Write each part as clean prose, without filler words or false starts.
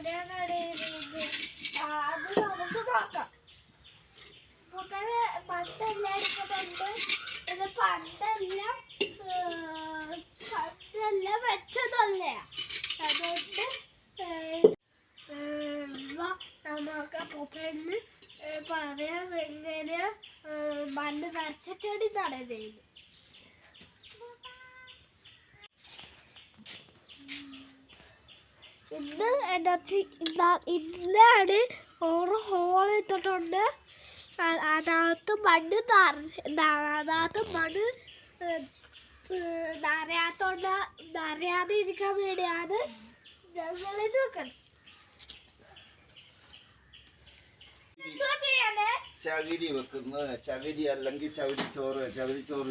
എങ്ങനെയാണ് അത് നമുക്ക് നോക്കാം. പണ്ടെല്ലാം എടുക്കുന്നുണ്ട്. ഇത് പണ്ടെല്ലാം വെച്ചതല്ല. അതുകൊണ്ട് നമുക്ക് പൂപ്പന് പറയാം എങ്ങനെയാ മണ്ണ് നിറച്ച ചെടി നടുന്നത്. ഇന്നാണ് ഓരോ ഹോൾ ഇട്ടിട്ടുണ്ട്. അതിനകത്ത് മണ്ണ് നിറയാതെ ഇരിക്കാൻ വേണ്ടിയാണ് ഞങ്ങളിത് വെക്കണം. ചകിരി വെക്കുന്നു. ചകിരി അല്ലെങ്കിൽ ചകിരിച്ചോറ്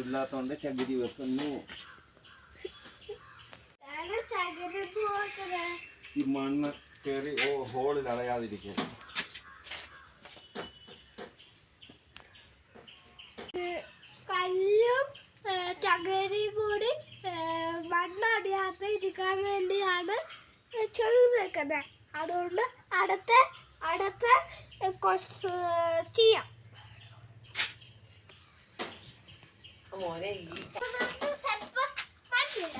ഇല്ലാത്തോണ്ട് ചകിരി വെക്കുന്നു. ഈ മണ്ണ് കയറി ഹോളിൽ അടയാതിരിക്കും. കല്ലും ചകിരിയും കൂടി മണ്ണടിയാത്ത ഇരിക്കാൻ വേണ്ടിയാണ് ചെടി വെക്കുന്നത്. അതുകൊണ്ട് അടുത്ത ചെയ്യാം.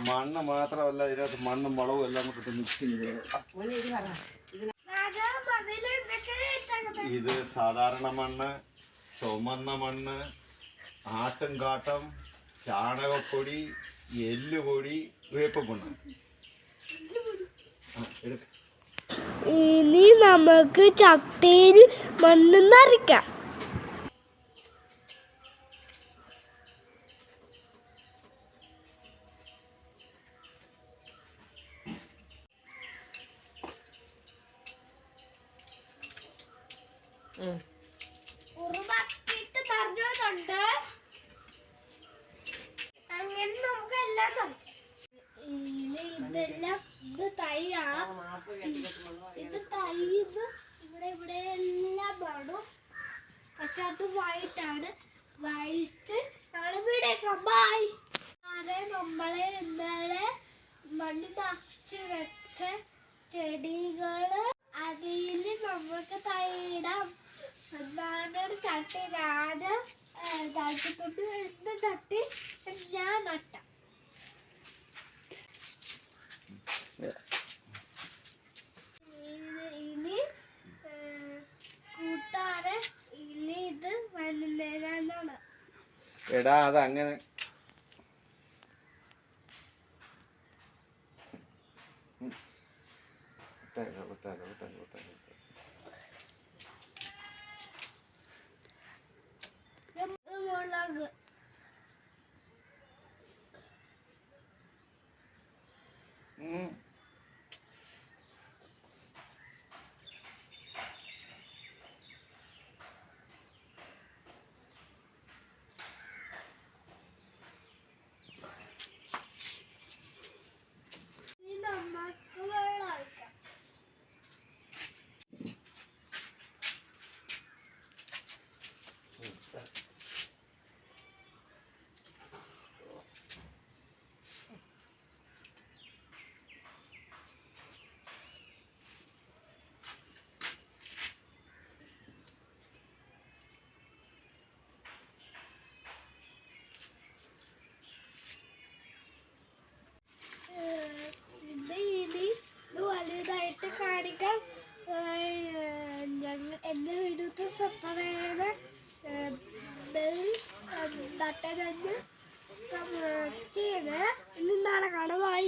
മണ്ണ് മാത്രമല്ല, ഇതിനകത്ത് മണ്ണും വളവും എല്ലാം കൂടി മിക്സ് ചെയ്ത്. ഇത് സാധാരണ മണ്ണ്, ചുമന്ന മണ്ണ്, ആട്ടുംകാട്ടം, ചാണകപ്പൊടി, എല്ലുപൊടി, വേപ്പമണ്ണ്. ഇനി നമുക്ക് ചട്ടിയിൽ മണ്ണ് നിറയ്ക്കാം. ഉറുമാക്കിട്ട് നിറഞ്ഞതുണ്ട്. അങ്ങനെ നമുക്ക് എല്ലാം ഇതെല്ലാം ഇത് തൈയാ. ഇത് തൈന്ന് ഇവിടെ എല്ലാം വേണം. പക്ഷെ അത് വൈറ്റാണ്. വൈറ്റ് ഞങ്ങൾ വീടേക്കാം. ബൈ. നമ്മളെ ഇന്നലെ മണ്ണ് നിറച്ച് വെച്ച ചെടികള് അതിൽ നമുക്ക് തൈയിടാം. എന്നാണ് ചട്ടി താഴ്ത്തിക്കൊണ്ട് വരുന്ന ചട്ടി ഞാൻ നട്ട. ഇനി കൂട്ടാറ് ഇനി ഇത് വന്നേരാന്നാണ്. എടാ അതങ്ങനെ മുളക് നമുക്ക് വെള്ളം ഒഴിക്കാം. ഇത് വലുതായിട്ട് കാണിക്കാൻ എൻ്റെ വീഡിയോത്തെ സബ്സ്ക്രൈബ് ബെൽ ബട്ടൺ ചെയ്യണേ. ഇനി നാളെ കാണാം. ബൈ.